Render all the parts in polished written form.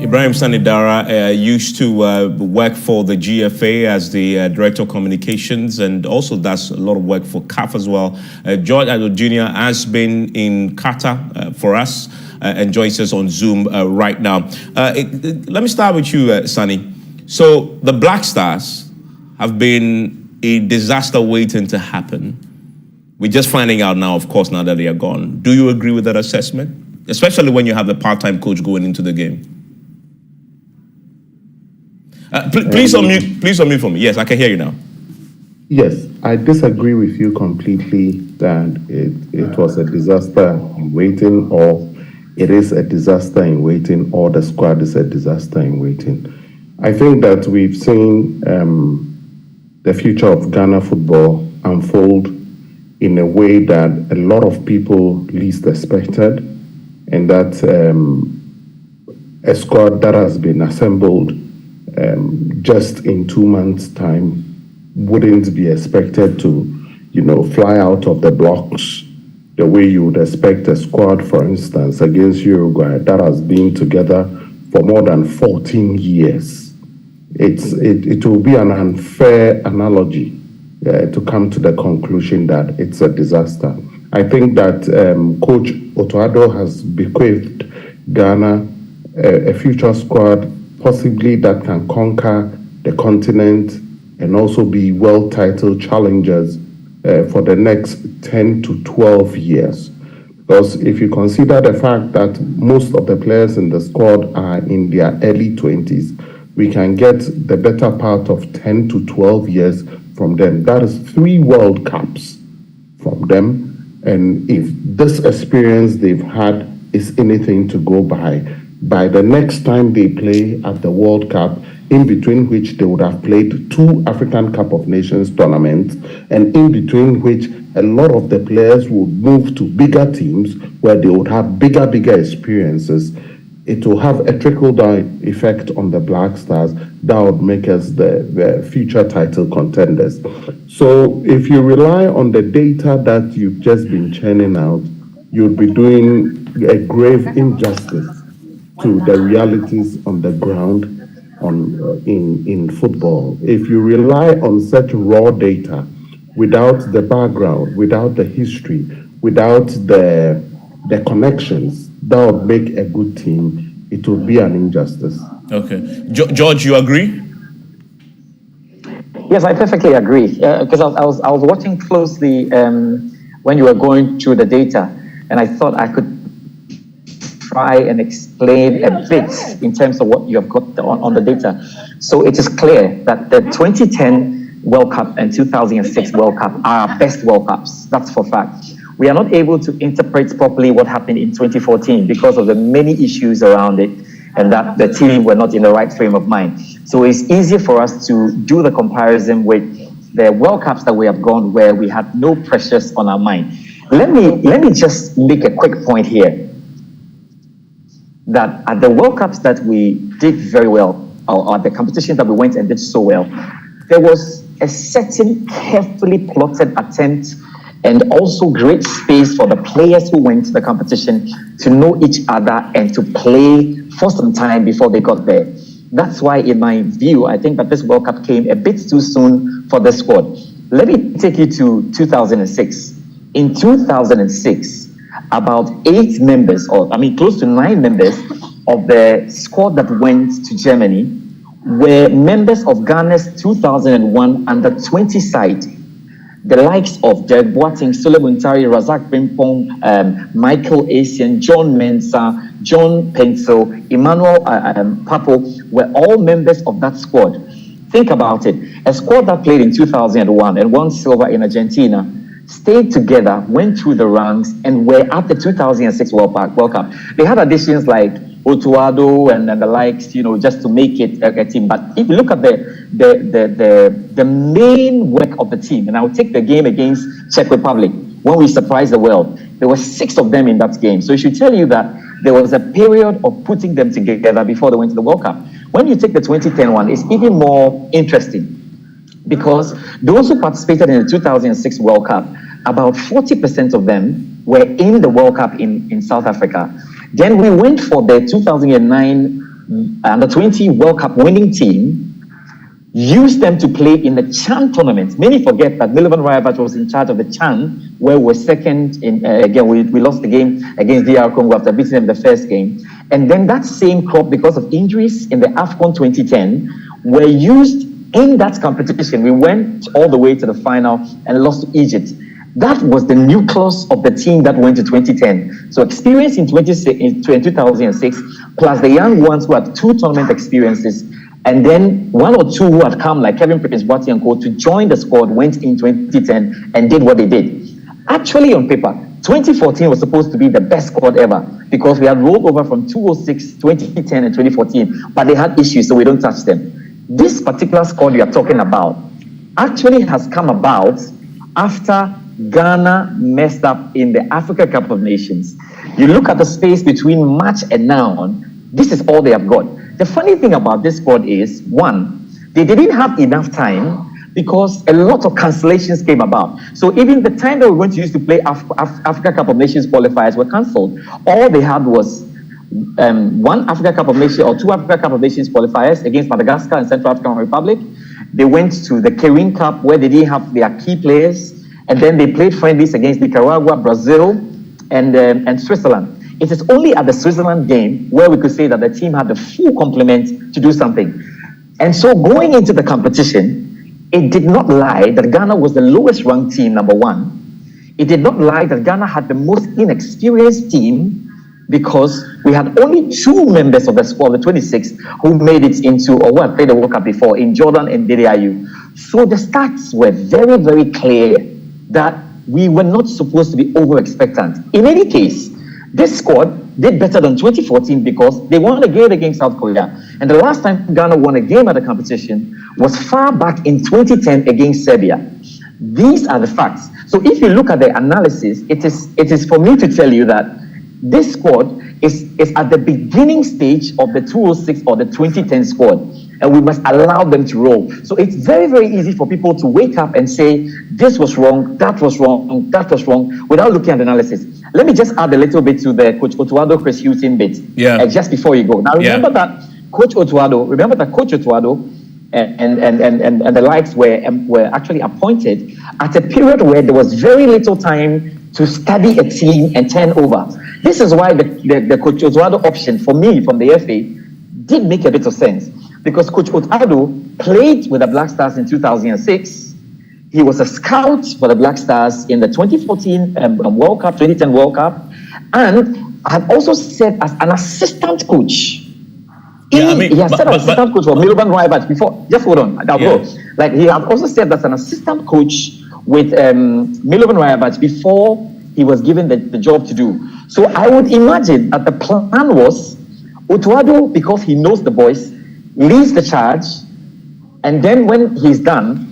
Ibrahim Sanidara used to work for the GFA as the Director of Communications, and also does a lot of work for CAF as well. George Addo Jr. has been in Qatar for us and joins us on Zoom right now. Let me start with you, Sani. So the Black Stars have been a disaster waiting to happen. We're just finding out now, of course, now that they are gone. Do you agree with that assessment? Especially when you have a part-time coach going into the game. Please unmute for me. Yes, I can hear you now. Yes, I disagree with you completely that it was a disaster in waiting, or it is a disaster in waiting, or the squad is a disaster in waiting. I think that we've seen the future of Ghana football unfold in a way that a lot of people least expected, and that a squad that has been assembled just in 2 months' time wouldn't be expected to, fly out of the blocks the way you would expect a squad, for instance, against Uruguay that has been together for more than 14 years. It will be an unfair analogy to come to the conclusion that it's a disaster. I think that Coach Otto Addo has bequeathed Ghana a future squad possibly that can conquer the continent and also be well-titled challengers for the next 10 to 12 years. Because if you consider the fact that most of the players in the squad are in their early 20s, we can get the better part of 10 to 12 years from them. That is 3 World Cups from them. And if this experience they've had is anything to go by the next time they play at the World Cup, in between which they would have played 2 African Cup of Nations tournaments, and in between which a lot of the players would move to bigger teams where they would have bigger experiences, it will have a trickle-down effect on the Black Stars that would make us the future title contenders. So if you rely on the data that you've just been churning out, you'll be doing a grave injustice to the realities on the ground in football. If you rely on such raw data without the background, without the history, without the connections that would make a good team, it would be an injustice. Okay. George, you agree? Yes, I perfectly agree. Because I was watching closely when you were going through the data, and I thought I could try and explain a bit in terms of what you have got on the data. So it is clear that the 2010 World Cup and 2006 World Cup are our best World Cups. That's for fact. We are not able to interpret properly what happened in 2014 because of the many issues around it, and that the team were not in the right frame of mind. So it's easier for us to do the comparison with the World Cups that we have gone where we had no pressures on our mind. Let me just make a quick point here, that at the World Cups that we did very well, or the competitions that we went and did so well, there was a certain carefully plotted attempt and also great space for the players who went to the competition to know each other and to play for some time before they got there. That's why, in my view, I think that this World Cup came a bit too soon for the squad. Let me take you to 2006. In 2006, about 8 members, close to 9 members of the squad that went to Germany were members of Ghana's 2001 under-20 side. The likes of Derek Boateng, Sule Muntari, Razak Frimpong, Michael Essien, John Mensah, John Pencil, Emmanuel Papo were all members of that squad. Think about it. A squad that played in 2001 and won silver in Argentina stayed together, went through the ranks, and were at the 2006 World Cup. They had additions like Otto Addo and the likes, just to make it a team. But if you look at the main work of the team, and I'll take the game against Czech Republic when we surprised the world, there were 6 of them in that game. So it should tell you that there was a period of putting them together before they went to the World Cup. When you take the 2010 one, it's even more interesting, because those who participated in the 2006 World Cup, about 40% of them were in the World Cup in South Africa. Then we went for the 2009 under 20 World Cup winning team, used them to play in the CHAN tournament. Many forget that Milovan Rajevac was in charge of the CHAN, where we were second in, again, we lost the game against DR Congo after beating them the first game. And then that same crop, because of injuries in the AFCON 2010, were used in that competition. We went all the way to the final and lost to Egypt. That was the nucleus of the team that went to 2010. So experience in 2006, plus the young ones who had 2 tournament experiences, and then 1 or 2 who had come, like Kevin Prince-Boateng and co, to join the squad, went in 2010 and did what they did. Actually, on paper, 2014 was supposed to be the best squad ever because we had rolled over from 2006, 2010, and 2014, but they had issues, so we don't touch them. This particular squad we are talking about actually has come about after Ghana messed up in the Africa Cup of Nations. You look at the space between March and now, this is all they have got. The funny thing about this squad is, one, they didn't have enough time because a lot of cancellations came about. So even the time that we were going to use to play Africa Cup of Nations qualifiers were cancelled. All they had was 1 Africa Cup of Nations or 2 Africa Cup of Nations qualifiers against Madagascar and Central African Republic. They went to the Kirin Cup where they didn't have their key players. And then they played friendlies against Nicaragua, Brazil, and Switzerland. It is only at the Switzerland game where we could say that the team had the full complement to do something. And so going into the competition, it did not lie that Ghana was the lowest ranked team, number 1. It did not lie that Ghana had the most inexperienced team because we had only 2 members of the squad, the 26, who made it into, or who had played the World Cup before, in Jordan and Dede Ayew. So the stats were very, very clear that we were not supposed to be over-expectant. In any case, this squad did better than 2014 because they won a game against South Korea. And the last time Ghana won a game at the competition was far back in 2010 against Serbia. These are the facts. So if you look at the analysis, it is for me to tell you that this squad is at the beginning stage of the 2006 or the 2010 squad. And we must allow them to roll. So it's very, very easy for people to wake up and say, this was wrong, that was wrong, that was wrong, without looking at the analysis. Let me just add a little bit to the Coach Otuado, Chris Hughton bit, just before you go. Now, remember that Coach Otuado and the likes were actually appointed at a period where there was very little time to study a team and turn over. This is why the Coach Otuado option, for me, from the FA, did make a bit of sense. Because Coach Otuado played with the Black Stars in 2006. He was a scout for the Black Stars in the 2014 World Cup, 2010 World Cup, and had also served as an assistant coach. He has served as assistant coach for Milovan Rajevac before. Just hold on, I'll go. Like, he had also served as an assistant coach with Milovan Rajevac before he was given the job to do. So I would imagine that the plan was Otuado, because he knows the boys, leads the charge, and then when he's done,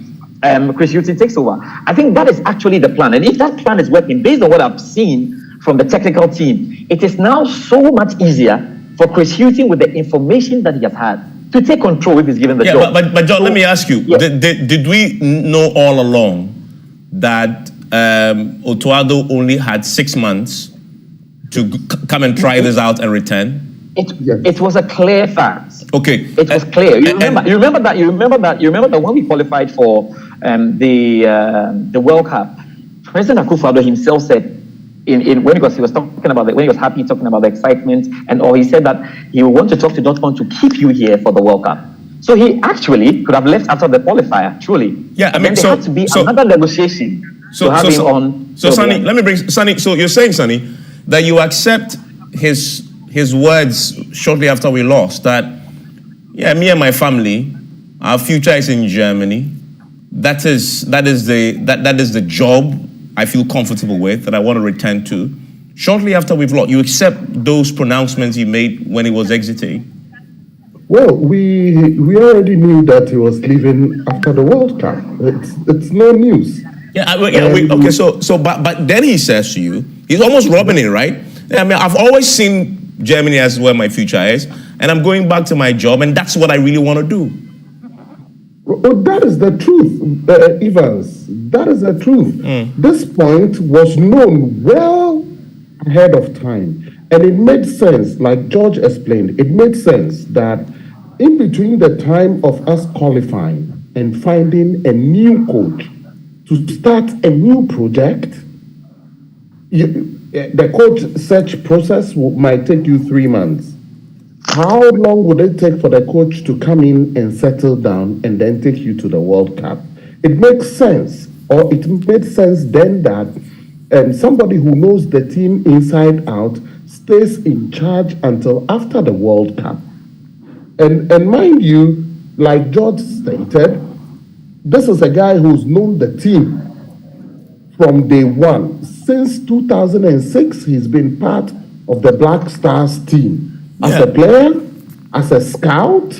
Chris Hughton takes over. I think that is actually the plan. And if that plan is working, based on what I've seen from the technical team, it is now so much easier for Chris Hughton, with the information that he has had, to take control if he's given the job. But John, let me ask you, did we know all along that Otuado only had 6 months to come and try this out and return? It was a clear fact. Okay. It was clear. You remember that when we qualified for the World Cup, President Akufo-Addo himself said, when he was talking about when he was happy talking about the excitement and all, he said that he would want to talk to Dortmund to keep you here for the World Cup. So he actually could have left after the qualifier, truly. Yeah, I mean, there had to be another negotiation to have him on. So Sonny, let me bring Sonny. So you're saying, Sonny, that you accept his words shortly after we lost, that me and my family, our future is in Germany. That is the job I feel comfortable with, that I want to return to. Shortly after we've lost, you accept those pronouncements he made when he was exiting? Well, we already knew that he was leaving after the World Cup. It's no news. But then he says to you, he's almost rubbing it, right? I mean, I've always seen Germany as where my future is, and I'm going back to my job, and that's what I really want to do. Well, that is the truth, Evans. That is the truth. This point was known well ahead of time. And it made sense, like George explained, it made sense that in between the time of us qualifying and finding a new coach to start a new project, the coach search process might take you 3 months. How long would it take for the coach to come in and settle down and then take you to the World Cup? It makes sense, or it made sense then that somebody who knows the team inside out stays in charge until after the World Cup. And mind you, like George stated, this is a guy who's known the team from day one. Since 2006, he's been part of the Black Stars team. As a player, as a scout,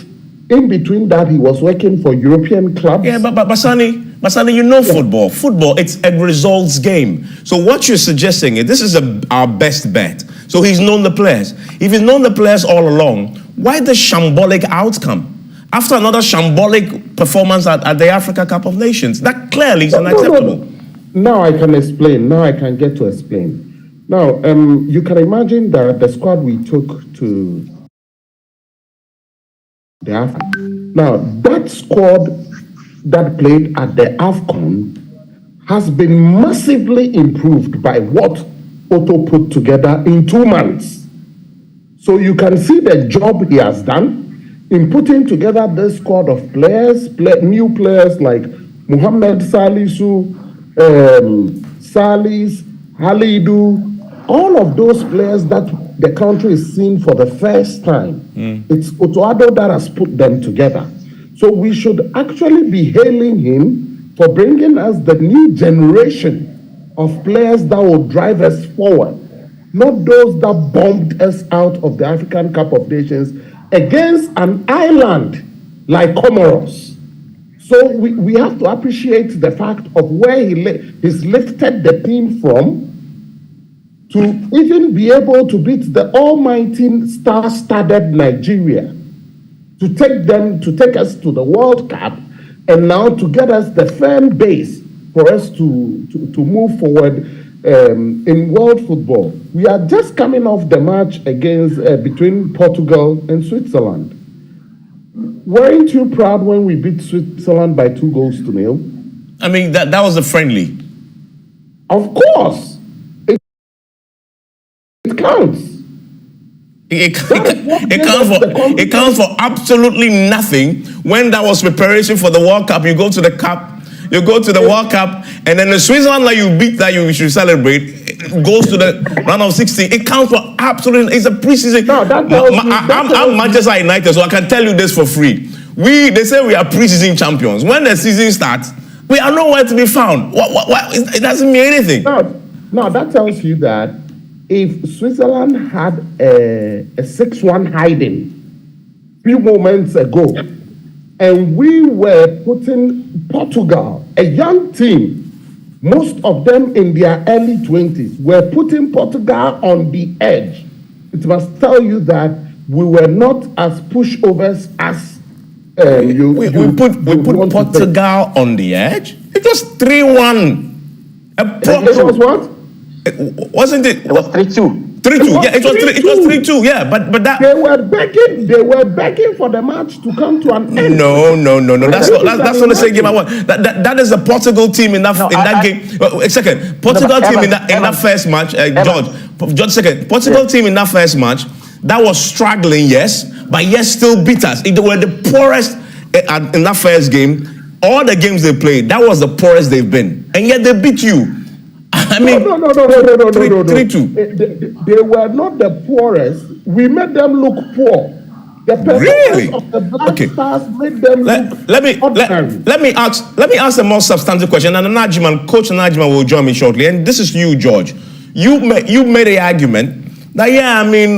in between that, he was working for European clubs. Yeah, but Basani, you know football. Football, it's a results game. So what you're suggesting is this is our best bet. So he's known the players. If he's known the players all along, why the shambolic outcome? After another shambolic performance at the Africa Cup of Nations, that clearly is unacceptable. Now I can explain. Now I can get to explain. Now, you can imagine that the squad we took to the AFCON. Now, that squad that played at the AFCON has been massively improved by what Otto put together in 2 months. So you can see the job he has done in putting together this squad of players, new players like Muhammad Salisu, Salis, Halidu, all of those players that the country is seeing for the first time. It's Otto Addo that has put them together. So we should actually be hailing him for bringing us the new generation of players that will drive us forward, not those that bombed us out of the African Cup of Nations against an island like Comoros. So we have to appreciate the fact of where he's lifted the team from to even be able to beat the almighty star-studded Nigeria, to take us to the World Cup, and now to get us the firm base for us to move forward in world football. We are just coming off the match between Portugal and Switzerland. Weren't you proud when we beat Switzerland by 2-0? I mean, that was a friendly. Of course. It counts. It counts for absolutely nothing. When that was preparation for the World Cup, you go to the World Cup, and then the Switzerland that you beat, that you should celebrate, goes to the round of 16. It counts for absolutely. It's a preseason. No, I'm Manchester United, so I can tell you this for free. They say we are preseason champions. When the season starts, we are nowhere to be found. What? It doesn't mean anything. No, that tells you that if Switzerland had a 6-1 hiding a few moments ago, and we were putting Portugal, a young team, most of them in their early 20s, were putting Portugal on the edge, it must tell you that we were not as pushovers as we put Portugal on the edge. It was 3-1. It was what? Wasn't it? It was 3-2. 3-2. Yeah, it was 3-2. Yeah, but that they were begging for the match to come to an end. No. That's not the same game I want. That is a Portugal team in that game. A second, Portugal team in that first match. George, second. Portugal team in that first match that was struggling, yes, but yes, still beat us. They were the poorest in that first game. All the games they played, that was the poorest they've been, and yet they beat you. I mean, no. 3-2. They were not the poorest. We made them look poor. The performance of the Black Stars made them look let me ask a more substantive question, and Coach Najiman will join me shortly. And this is you, George. You made the argument that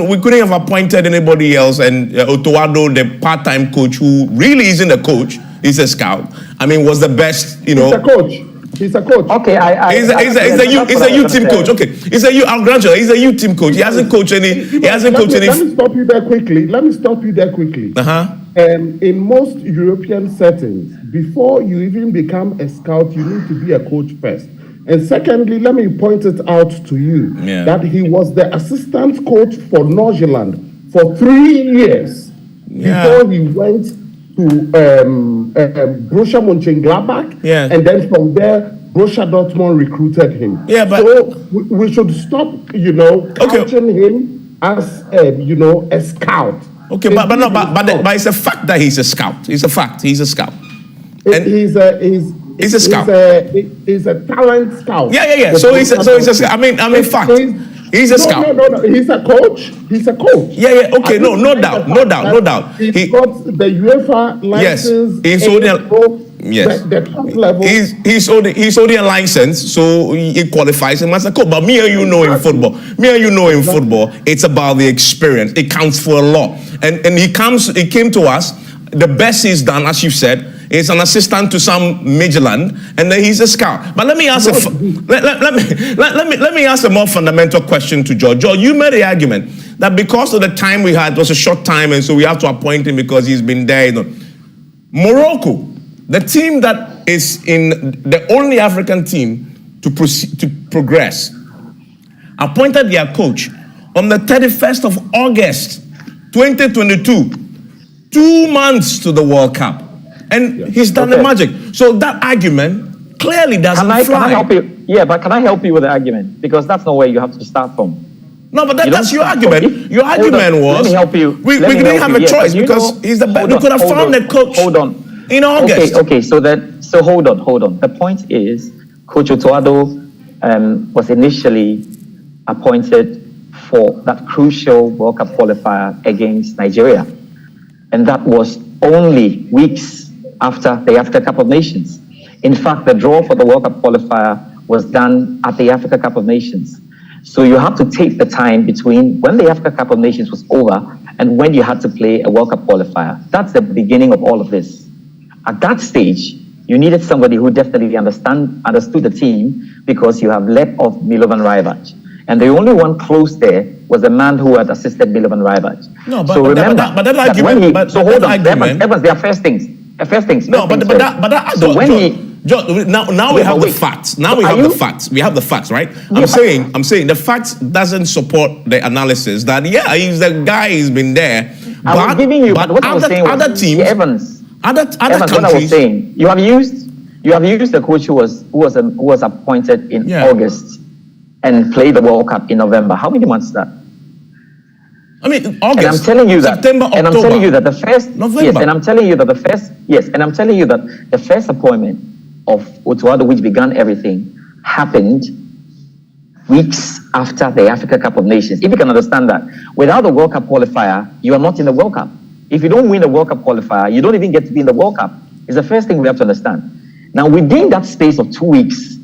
we couldn't have appointed anybody else, and Otto Addo, the part-time coach, who really isn't a coach, he's a scout. Was the best. He's a coach. He's a coach. Okay, he's a U team coach. Okay, I'll grant you. He's a U team coach. He hasn't coached any. Let me stop you there quickly. In most European settings, before you even become a scout, you need to be a coach first. And secondly, let me point it out to you that he was the assistant coach for Norgeland for 3 years before he went to Borussia Mönchengladbach, and then from there, Borussia Dortmund recruited him. So we should stop, coaching him as, a scout. Okay, but it's a fact that he's a scout. It's a fact. He's a scout. And he's a scout. He's a talent scout. Yeah. So he's a scout. I mean, fact. He's a scout. No. He's a coach. He's a coach. Yeah. Okay. No doubt. He got the UEFA license. Yes. He's holding. Yes. The top level. He's holding a license, so he qualifies him as a coach. But me and you know in football. It's about the experience. It counts for a lot. And he came to us. The best he's done, as you said, is an assistant to some Midland, and then he's a scout. But let me ask let me ask a more fundamental question to George. George, you made the argument that because of the time we had was a short time, and so we have to appoint him because he's been there. Morocco, the team that is in the only African team to progress, appointed their coach on the 31st of August, 2022, 2 months to the World Cup. And he's done the magic. So that argument clearly doesn't fly. Can I help you? Yeah, but can I help you with the argument? Because that's not where you have to start from. No, but that's your argument. Your argument was, let me help you. We didn't have a choice because he's the best. We could have found a coach in August. Okay, so hold on. The point is, Coach Otoado was initially appointed for that crucial World Cup qualifier against Nigeria. And that was only weeks after the Africa Cup of Nations. In fact, the draw for the World Cup qualifier was done at the Africa Cup of Nations. So you have to take the time between when the Africa Cup of Nations was over and when you had to play a World Cup qualifier. That's the beginning of all of this. At that stage, you needed somebody who definitely understood the team because you have let off Milovan Rajvac. And the only one close there was the man who had assisted Milovan Rajvac. No, but that argument. Evans, there are first things. No, but that. So when now we have the facts. Now we have the facts. We have the facts, right? I'm saying the facts doesn't support the analysis that he's the guy. He's been there. I'm giving you. But what I was saying was other teams, Evans. Other Evans, countries. What I was saying, you have used the coach who was appointed in August and played the World Cup in November. How many months is that? I mean, August, and I'm telling you that, September, October, and I'm telling you that the first, November. Yes, and I'm telling you that the first appointment of Otoado, which began everything, happened weeks after the Africa Cup of Nations. If you can understand that, without the World Cup qualifier, you are not in the World Cup. If you don't win the World Cup qualifier, you don't even get to be in the World Cup. It's the first thing we have to understand. Now, within that space of 2 weeks,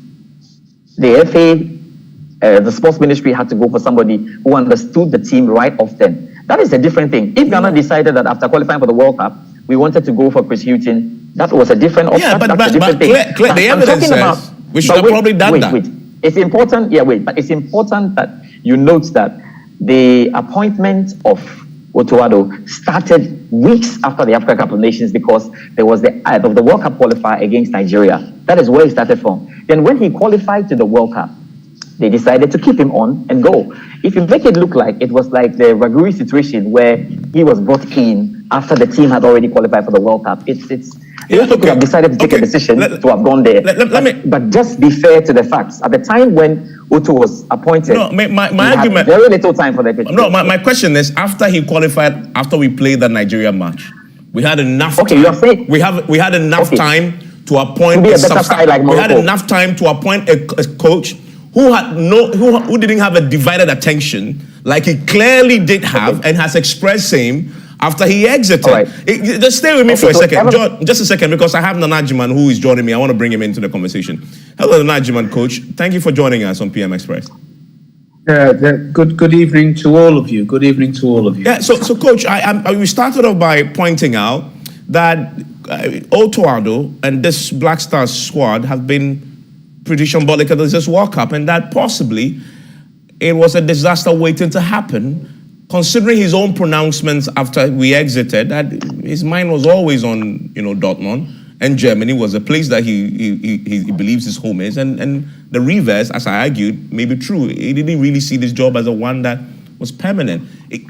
the FA, the sports ministry had to go for somebody who understood the team right off then. That is a different thing. If Ghana decided that after qualifying for the World Cup, we wanted to go for Chris Hughton, that was a different option. Yeah, but the evidence says we should have probably done that. It's important, but it's important that you note that the appointment of Otoado started weeks after the Africa Cup of Nations because there was the World Cup qualifier against Nigeria. That is where it started from. Then when he qualified to the World Cup, they decided to keep him on and go. If you make it look like it was like the Raguri situation where he was brought in after the team had already qualified for the World Cup, they could have decided to take a decision to have gone there. But just be fair to the facts. At the time when Otto was appointed, my argument, had very little time for the pitch. No, my question is, after he qualified, after we played the Nigeria match, we had enough time. You are saying we had enough time to appoint to be a better side like Morocco. We had enough time to appoint a coach who didn't have a divided attention like he clearly did have and has expressed same after he exited. Right. Just stay with me for a second. Just a second, because I have Nanajiman who is joining me. I want to bring him into the conversation. Hello, Nanajiman, coach. Thank you for joining us on PM Express. Good evening to all of you. Good evening to all of you. Yeah, so coach, we started off by pointing out that Otoado and this Black Stars squad have been pretty shambolic at this World Cup, and that possibly it was a disaster waiting to happen, considering his own pronouncements after we exited, that his mind was always on, Dortmund, and Germany was a place that he believes his home is. And the reverse, as I argued, may be true. He didn't really see this job as a one that was permanent.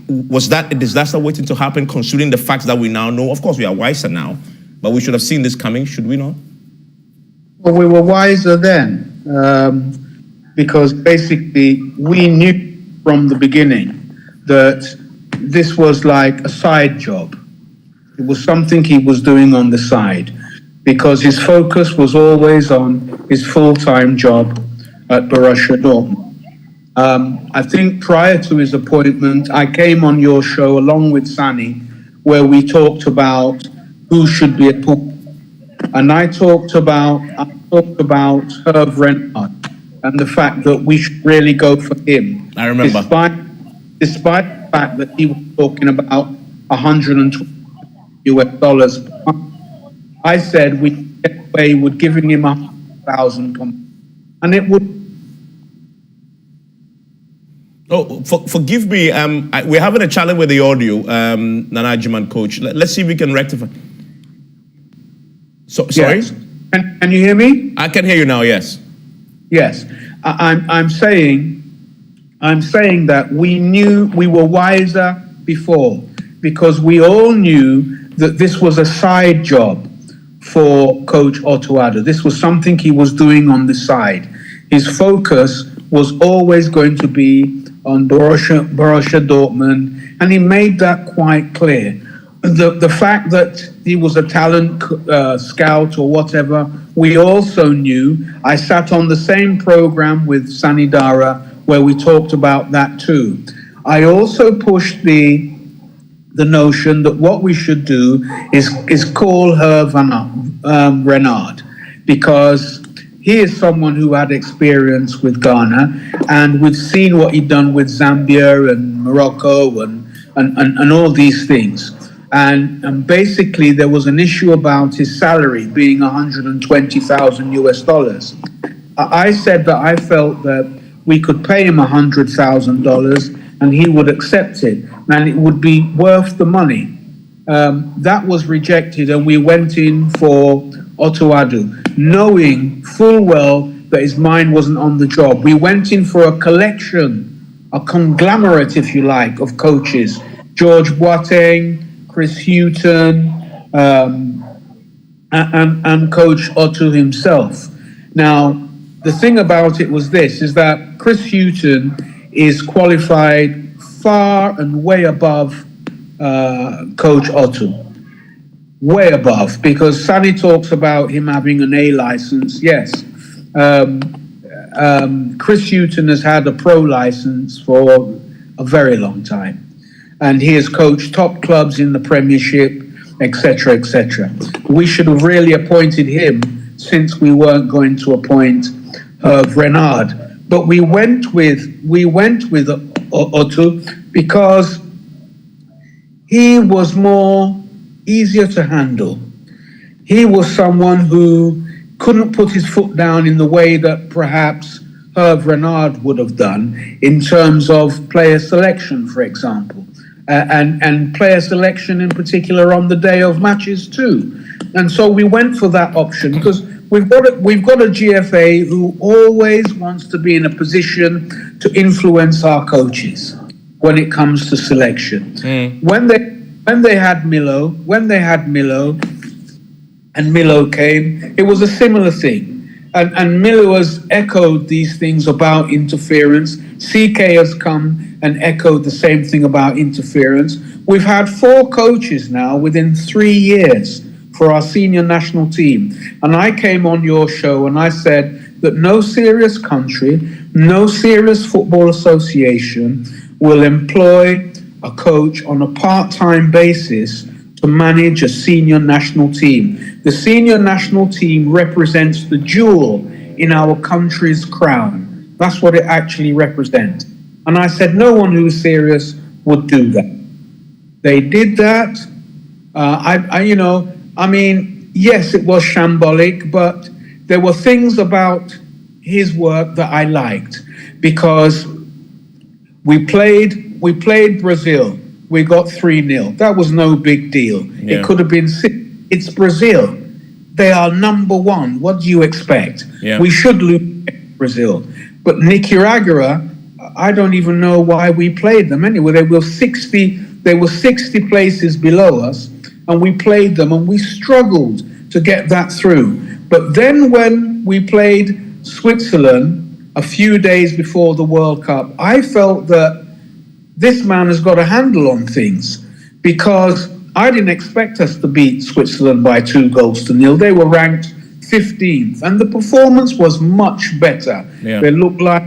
Was that a disaster waiting to happen, considering the facts that we now know? Of course, we are wiser now, but we should have seen this coming, should we not? Well, we were wiser then, because basically we knew from the beginning that this was like a side job. It was something he was doing on the side, because his focus was always on his full-time job at Borussia Dortmund. I think prior to his appointment, I came on your show along with Sani, where we talked about who should be appointed. And I talked about Hervé Renard and the fact that we should really go for him. I remember. Despite the fact that he was talking about $120 US per month, I said we get away with giving him 100,000 per month, and it would. Oh, forgive me. We're having a challenge with the audio, Nana Agyeman, coach. Let's see if we can rectify. Sorry? Yes. Can you hear me? I can hear you now, yes. Yes. I'm saying that we were wiser before, because we all knew that this was a side job for Coach Otto Addo. This was something he was doing on the side. His focus was always going to be on Borussia Dortmund, and he made that quite clear. The fact that he was a talent scout or whatever, we also knew. I sat on the same program with Sani Dara where we talked about that too. I also pushed the notion that what we should do is call Hervé Renard, because he is someone who had experience with Ghana, and we've seen what he'd done with Zambia and Morocco and all these things. And basically there was an issue about his salary being $120,000 US. I said that I felt that we could pay him $100,000 and he would accept it, and it would be worth the money. That was rejected, and we went in for Otto Addo, knowing full well that his mind wasn't on the job. We went in for a collection, a conglomerate, if you like, of coaches: George Boateng, Chris Hughton, and Coach Otto himself. Now, the thing about it was this, is that Chris Hughton is qualified far and way above Coach Otto. Way above, because Sani talks about him having an A license. Yes. Chris Hughton has had a pro license for a very long time, and he has coached top clubs in the Premiership, etc., etc. We should have really appointed him, since we weren't going to appoint Renard. But we went with Otto because he was easier to handle. He was someone who couldn't put his foot down in the way that perhaps Hervé Renard would have done in terms of player selection, for example, and player selection in particular on the day of matches too. And so we went for that option because we've got a GFA who always wants to be in a position to influence our coaches when it comes to selection. When they had Milo, and Milo came, it was a similar thing. And Milo has echoed these things about interference. CK has come and echoed the same thing about interference. We've had 4 coaches now within 3 years for our senior national team. And I came on your show and I said that no serious country, no serious football association will employ a coach on a part-time basis to manage a senior national team. The senior national team represents the jewel in our country's crown. That's what it actually represents. And I said no one who's serious would do that. They did that. Yes, it was shambolic, but there were things about his work that I liked, because we played Brazil. We got 3-0. That was no big deal. Yeah. It could have been 6. It's Brazil. they are number one. What do you expect? Yeah. We should lose Brazil. But Nicaragua, I don't even know why we played them anyway. They were 60 places below us, and we played them, and we struggled to get that through. But then when we played Switzerland a few days before the World Cup, I felt that this man has got a handle on things, because I didn't expect us to beat Switzerland by 2-0. They were ranked 15th, and the performance was much better. Yeah. They looked like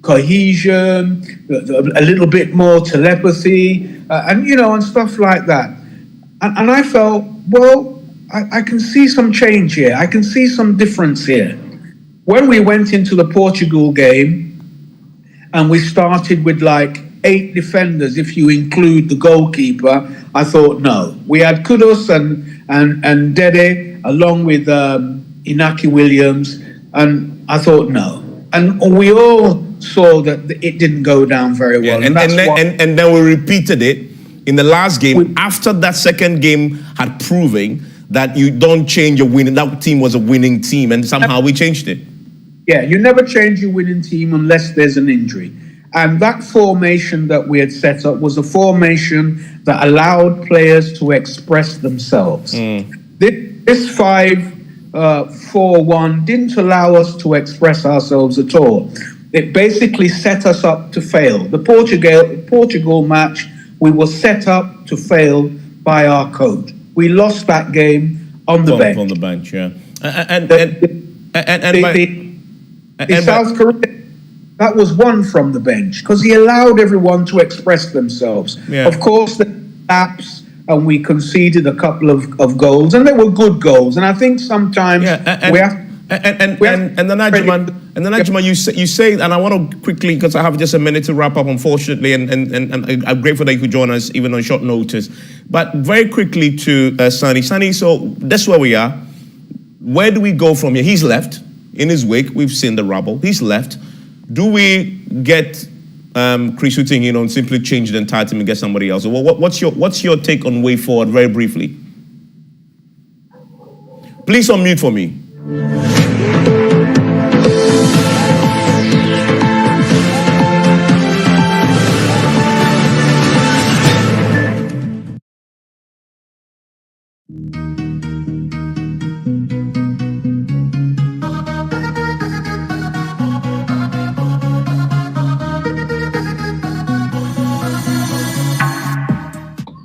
cohesion, a little bit more telepathy, and stuff like that. And I felt, well, I can see some change here. I can see some difference here. When we went into the Portugal game, and we started with like 8 defenders, if you include the goalkeeper, I thought no. We had Kudus and Dede along with Inaki Williams, and I thought no. And we all saw that it didn't go down very well. Yeah, and then we repeated it in the last game after that second game had proven that you don't change a winning. That team was a winning team, and somehow we changed it. Yeah, you never change your winning team unless there's an injury. And that formation that we had set up was a formation that allowed players to express themselves. This 5-4-1 didn't allow us to express ourselves at all. It basically set us up to fail. The Portugal match, we were set up to fail by our coach. We lost that game on the bench. On the bench, yeah. The South Korea, that was won from the bench because he allowed everyone to express themselves. Yeah. Of course, the lapse, and we conceded a couple of goals, and they were good goals. And I think sometimes we have. And then Ajima, you say, and I want to quickly, because I have just a minute to wrap up, unfortunately, and I'm grateful that you could join us even on short notice. But very quickly to Sani. Sani, so that's where we are. Where do we go from here? He's left. In his wake, we've seen the rubble. He's left. Do we get Chris Hughton, and simply change the entire team and get somebody else? What's your take on way forward, very briefly? Please unmute for me.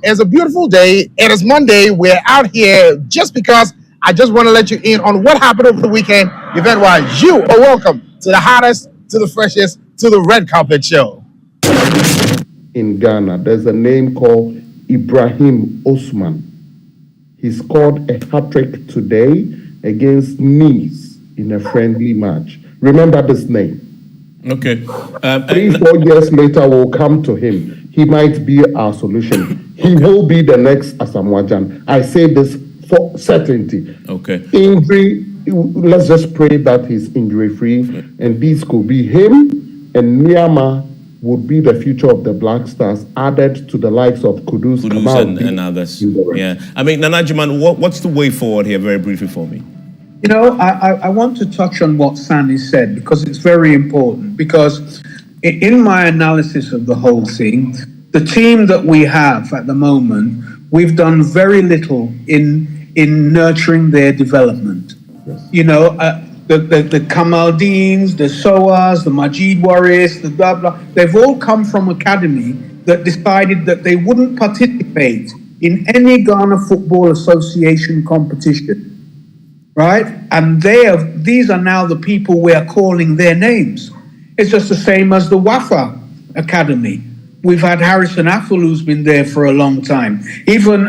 It's a beautiful day. It is Monday. We're out here just because I just want to let you in on what happened over the weekend. Event-wise, you are welcome to the hottest, to the freshest, to the red carpet show. In Ghana, there's a name called Ibrahim Osman. He scored a hat-trick today against Nice in a friendly match. Remember this name. Okay. 3-4 years later, we'll come to him. He might be our solution. He will be the next Asamoah Gyan. I say this for certainty. Okay. Injury, let's just pray that he's injury-free, and this could be him, and Myanmar would be the future of the Black Stars, added to the likes of Kudus and others. Yeah. I mean, Nana Jiman, what's the way forward here, very briefly for me? I want to touch on what Sani said, because it's very important. Because in my analysis of the whole thing, the team that we have at the moment, we've done very little in nurturing their development. Yes. The Kamaldins, the Soas, the Majid Warriors, the blah blah, they've all come from academy that decided that they wouldn't participate in any Ghana Football Association competition. Right? And these are now the people we are calling their names. It's just the same as the Wafa Academy. We've had Harrison Affle, who's been there for a long time. Even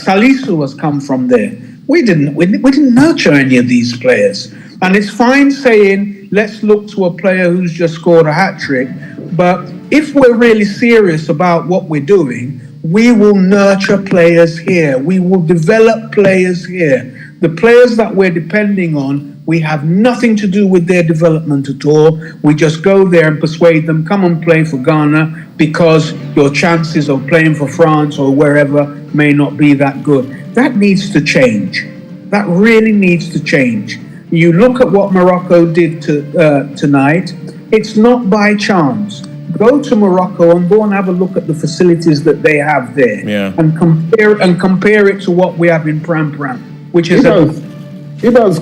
Salisu has come from there. We didn't nurture any of these players. And it's fine saying, let's look to a player who's just scored a hat-trick. But if we're really serious about what we're doing, we will nurture players here. We will develop players here. The players that we're depending on, we have nothing to do with their development at all. We just go there and persuade them, come and play for Ghana, because your chances of playing for France or wherever may not be that good. That needs to change. That really needs to change. You look at what Morocco did tonight. It's not by chance. Go to Morocco and go and have a look at the facilities that they have there, Yeah. and compare it to what we have in Pram Pram, which is Evans,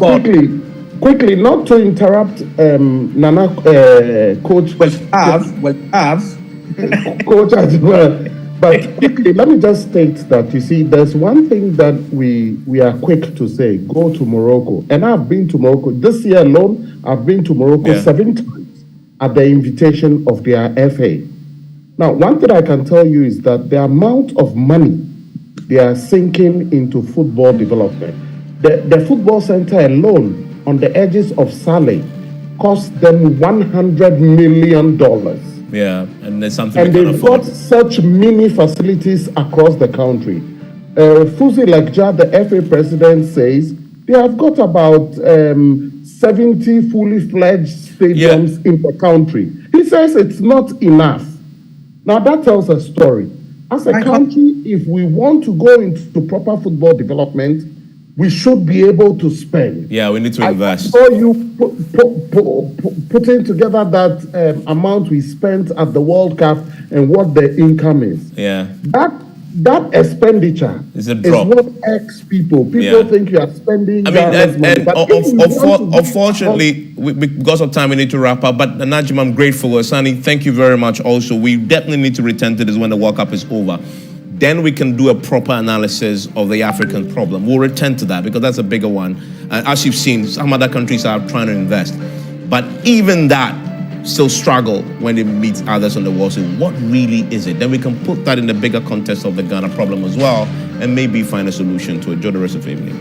quickly, not to interrupt Nana, Coach. Coach as well. But quickly, let me just state that, you see, there's one thing that we are quick to say, go to Morocco. And I've been to Morocco. This year alone, I've been to Morocco 7 times at the invitation of their FA. Now, one thing I can tell you is that the amount of money they are sinking into football development, the football center alone on the edges of Saleh cost them $100 million. Yeah, and there's something And we can they've afford. got such mini facilities across the country. Fuzi Lakja, the FA president, says they have got about 70 fully fledged stadiums in the country. He says it's not enough. Now that tells a story. As a country, if we want to go into proper football development, we should be able to spend. Yeah, we need to invest. I saw you putting together that amount we spent at the World Cup and what the income is. Yeah. That expenditure It's a drop. is what X people. People think you are spending. I mean, that money. and But if you want to- unfortunately, because of time, we need to wrap up. But Najim, I'm grateful. Sani, thank you very much also. We definitely need to return to this when the World Cup is over. Then we can do a proper analysis of the African problem. We'll return to that because that's a bigger one. As you've seen, some other countries are trying to invest. But even that still struggle when they meet others on the world. So what really is it? Then we can put that in the bigger context of the Ghana problem as well and maybe find a solution to it. Enjoy the rest of the evening.